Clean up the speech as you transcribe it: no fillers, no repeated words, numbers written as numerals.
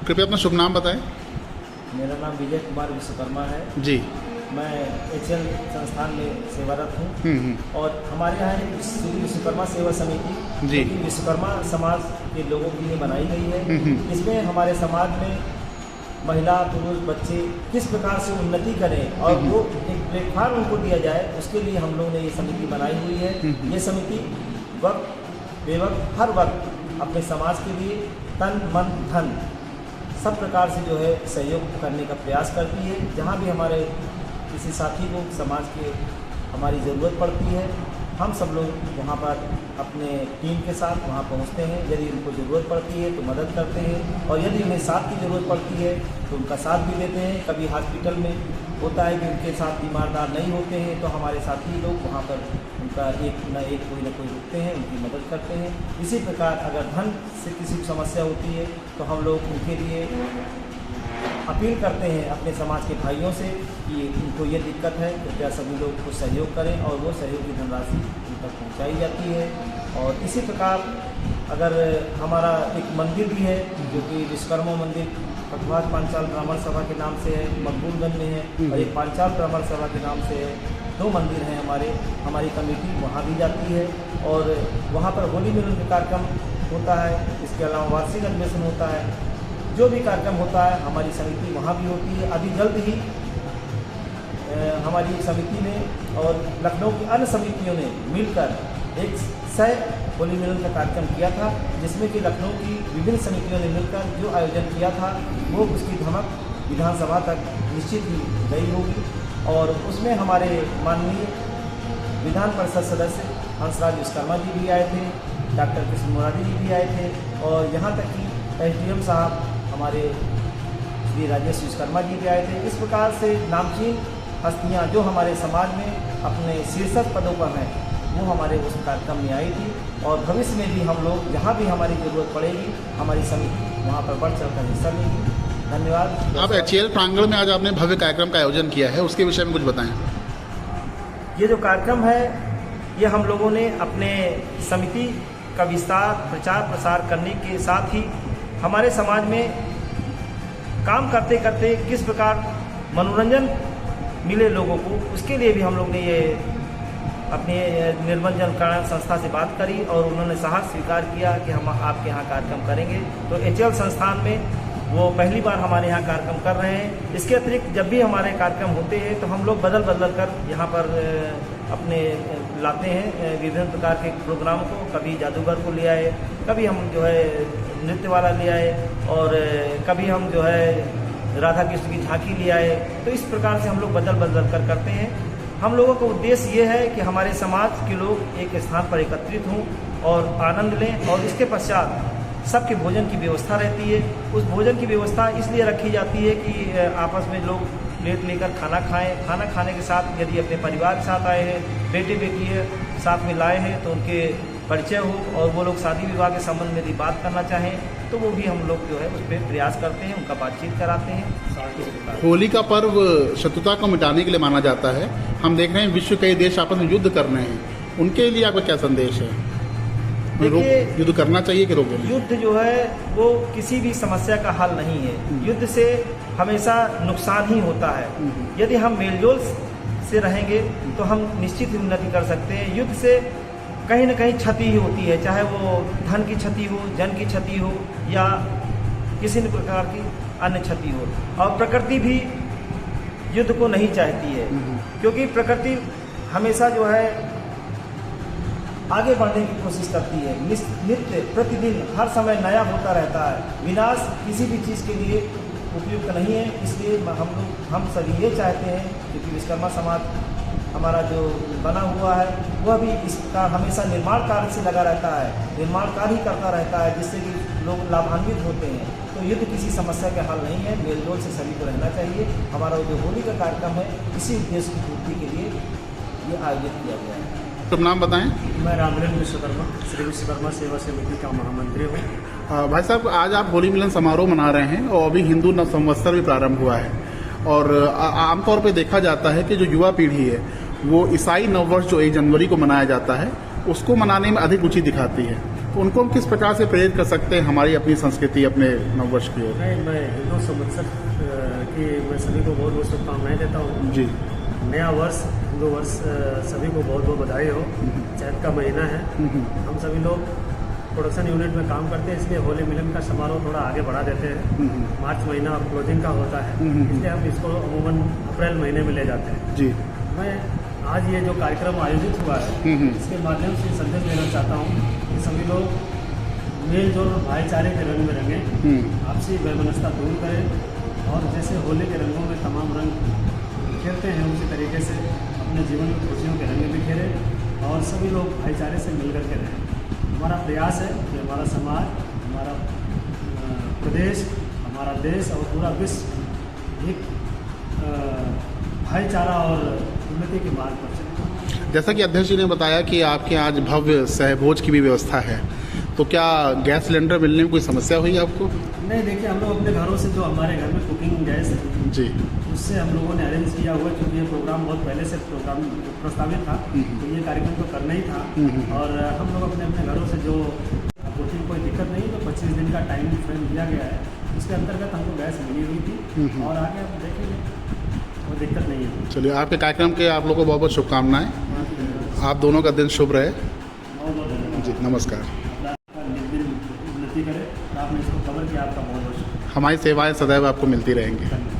कृपया अपना शुभ नाम बताएं। मेरा नाम विजय कुमार विश्वकर्मा है जी। मैं HL संस्थान में सेवारत हूँ और हमारे यहाँ एक श्री विश्वकर्मा सेवा समिति जी विश्वकर्मा समाज के लोगों के लिए बनाई गई है। इसमें हमारे समाज में महिला पुरुष बच्चे किस प्रकार से उन्नति करें और वो एक प्लेटफार्म उनको दिया जाए, उसके लिए हम लोगों ने ये समिति बनाई हुई है। ये समिति वक्त बेवक्त हर वक्त अपने समाज के लिए तन मन धन सब प्रकार से जो है सहयोग करने का प्रयास करती है। जहाँ भी हमारे किसी साथी को समाज के हमारी ज़रूरत पड़ती है, हम सब लोग वहाँ पर अपने टीम के साथ वहाँ पहुँचते हैं। यदि उनको ज़रूरत पड़ती है तो मदद करते हैं और यदि उन्हें साथ की ज़रूरत पड़ती है तो उनका साथ भी देते हैं। कभी हॉस्पिटल में होता है कि उनके साथ बीमारदार नहीं होते हैं तो हमारे साथी लोग वहाँ पर उनका एक न कोई रुकते हैं, उनकी मदद करते हैं। इसी प्रकार अगर धन से किसी को समस्या होती है तो हम लोग उनके लिए अपील करते हैं अपने समाज के भाइयों से कि उनको ये दिक्कत है, कृपया सभी लोग को सहयोग करें और वो सहयोग की धनराशि उन तक पहुँचाई जाती है। और इसी प्रकार अगर हमारा एक मंदिर भी है जो कि विश्वकर्मा मंदिर पटवार पांचाल ब्राह्मण सभा के नाम से है, मकबूलगंज में है और एक पांचाल ब्राह्मण सभा के नाम से है। 2 मंदिर हैं हमारी कमेटी वहाँ भी जाती है और वहाँ पर होली मिलन का कार्यक्रम होता है। इसके अलावा वार्षिक अधिवेशन होता है। जो भी कार्यक्रम होता है हमारी समिति वहाँ भी होती है। अभी जल्द ही हमारी समिति ने और लखनऊ की अन्य समितियों ने मिलकर एक 100 होली मिलन का कार्यक्रम किया था, जिसमें कि लखनऊ की विभिन्न समितियों ने मिलकर जो आयोजन किया था वो उसकी धमक विधानसभा तक निश्चित ही गई होगी। और उसमें हमारे माननीय विधान परिषद सदस्य हंसराज विश्वकर्मा जी भी आए थे, डॉक्टर कृष्ण मुरारी जी भी आए थे और यहाँ तक कि SDM साहब हमारे श्री राजेश विश्वकर्मा जी भी आए थे। इस प्रकार से नामचीन हस्तियाँ जो हमारे समाज में अपने शीर्षक पदों पर हैं वो हमारे उस कार्यक्रम में आई थी और भविष्य में भी हम लोग जहाँ भी हमारी ज़रूरत पड़ेगी हमारी समिति वहाँ पर बढ़ चढ़ कर हिस्सा लेगी। धन्यवाद। आप HL प्रांगण में आज आपने भव्य कार्यक्रम का आयोजन किया है, उसके विषय में कुछ बताएं। ये जो कार्यक्रम है ये हम लोगों ने अपने समिति का विस्तार प्रचार प्रसार करने के साथ ही हमारे समाज में काम करते करते किस प्रकार मनोरंजन मिले लोगों को, उसके लिए भी हम लोग ने ये अपने निर्मल जन कल्याण संस्था से बात करी और उन्होंने साहस स्वीकार किया कि हम आपके यहाँ कार्यक्रम करेंगे। तो HL संस्थान में वो पहली बार हमारे यहाँ कार्यक्रम कर रहे हैं। इसके अतिरिक्त जब भी हमारे कार्यक्रम होते हैं तो हम लोग बदल कर यहाँ पर अपने लाते हैं विभिन्न प्रकार के प्रोग्राम को। कभी जादूगर को ले आए, कभी हम जो है नृत्य वाला ले आए और कभी हम जो है राधा कृष्ण की झांकी ले आए। तो इस प्रकार से हम लोग बदल कर करते हैं। हम लोगों का उद्देश्य ये है कि हमारे समाज के लोग एक स्थान पर एकत्रित हों और आनंद लें और इसके पश्चात सबके भोजन की व्यवस्था रहती है। उस भोजन की व्यवस्था इसलिए रखी जाती है कि आपस में लोग प्लेट लेकर खाना खाएं। खाना खाने के साथ यदि अपने परिवार के साथ आए हैं, बेटे बेटी है साथ में लाए हैं तो उनके परिचय हो और वो लोग शादी विवाह के संबंध में यदि बात करना चाहें तो वो भी हम लोग जो है उस पर प्रयास करते हैं, उनका बातचीत कराते हैं। होली का पर्व शत्रुता को मिटाने के लिए माना जाता है। हम देख रहे हैं विश्व कई देश आपस में युद्ध कर रहे हैं, उनके लिए आपका क्या संदेश है? युद्ध करना चाहिए कि रोके? युद्ध जो है वो किसी भी समस्या का हल नहीं है। युद्ध से हमेशा नुकसान ही होता है। यदि हम मेलजोल से रहेंगे तो हम निश्चित ही उन्नति कर सकते हैं। युद्ध से कहीं न कहीं क्षति ही होती है, चाहे वो धन की क्षति हो, जन की क्षति हो या किसी भी प्रकार की अन्य क्षति हो। और प्रकृति भी युद्ध को नहीं चाहती है क्योंकि प्रकृति हमेशा जो है आगे बढ़ने की कोशिश करती है। नित्य प्रतिदिन हर समय नया होता रहता है। विनाश किसी भी चीज़ के लिए उपयुक्त नहीं है। इसलिए हम सभी ये चाहते हैं क्योंकि विश्वकर्मा समाज हमारा जो बना हुआ है वह भी इसका हमेशा निर्माण कार्य से लगा रहता है, निर्माण कार्य ही करता रहता है जिससे कि लोग लाभान्वित होते हैं। तो युद्ध किसी समस्या का हल नहीं है। मेलजोल से सभी को रहना चाहिए। हमारा जो होली का कार्यक्रम है इसी उद्देश्य की पूर्ति के लिए ये आयोजित किया गया है। तो नाम बताएं। मैं रामरेन विश्वकर्मा श्री विश्वकर्मा सेवा समिति का महामंत्री हूँ। भाई साहब, आज आप होली मिलन समारोह मना रहे हैं और अभी हिंदू नव संवत्सर भी प्रारंभ हुआ है और आमतौर पे देखा जाता है कि जो युवा पीढ़ी है वो ईसाई नववर्ष जो 1 जनवरी को मनाया जाता है उसको मनाने में अधिक रुचि दिखाती है। तो उनको हम किस प्रकार से प्रेरित कर सकते हैं हमारी अपनी संस्कृति अपने नववर्ष की ओर? मैं हिंदू संवत्सर की मैं सभी को बहुत बहुत शुभकामनाएं देता हूँ। जी नया वर्ष हिंदू वर्ष सभी को बहुत बहुत बधाई हो। चैत का महीना है, हम सभी लोग प्रोडक्शन यूनिट में काम करते हैं, इसलिए होली मिलन का समारोह थोड़ा आगे बढ़ा देते हैं। मार्च महीना और क्लोजिंग का होता है, इसलिए हम इसको अमूमन अप्रैल महीने में ले जाते हैं। जी मैं आज ये जो कार्यक्रम आयोजित हुआ है इसके माध्यम से संदेश देना चाहता हूँ कि सभी लोग मेल जोल और भाईचारे के रंग में रंगें, आपसी वैमनस्यता दूर करें और जैसे होली के रंगों में तमाम रंग बिखेरते हैं उसी तरीके से अपने जीवन में खुशियों के रंग बिखेरें और सभी लोग भाईचारे से मिलकर के रहें। हमारा प्रयास है कि हमारा समाज, हमारा प्रदेश, हमारा देश और पूरा विश्व एक भाईचारा और उन्नति के मार्ग पर चले। जैसा कि अध्यक्ष जी ने बताया कि आपके यहाँ आज भव्य सहभोज की भी व्यवस्था है, तो क्या गैस सिलेंडर मिलने में कोई समस्या हुई आपको? नहीं, देखिए हम लोग अपने घरों से जो हमारे घर में कुकिंग गैस है जी उससे हम लोगों ने अरेंज किया हुआ, क्योंकि ये प्रोग्राम बहुत पहले से प्रोग्राम प्रस्तावित था, तो ये कार्यक्रम तो करना ही था। और हम लोग अपने अपने घरों से जो बुकिंग कोई दिक्कत नहीं, तो 25 दिन का टाइम फ्रेम दिया गया है, उसके अंतर्गत हमको गैस मिली हुई थी और आगे आप देखेंगे कोई दिक्कत नहीं है। चलिए, आपके कार्यक्रम के आप लोगों को बहुत बहुत शुभकामनाएं। आप दोनों का दिन शुभ रहे। बहुत धन्यवाद जी नमस्कार। उन्नति करे और आपने इसको कवर किया, आपका बहुत बहुत शुक्रिया। हमारी सेवाएं सदैव आपको मिलती रहेंगी।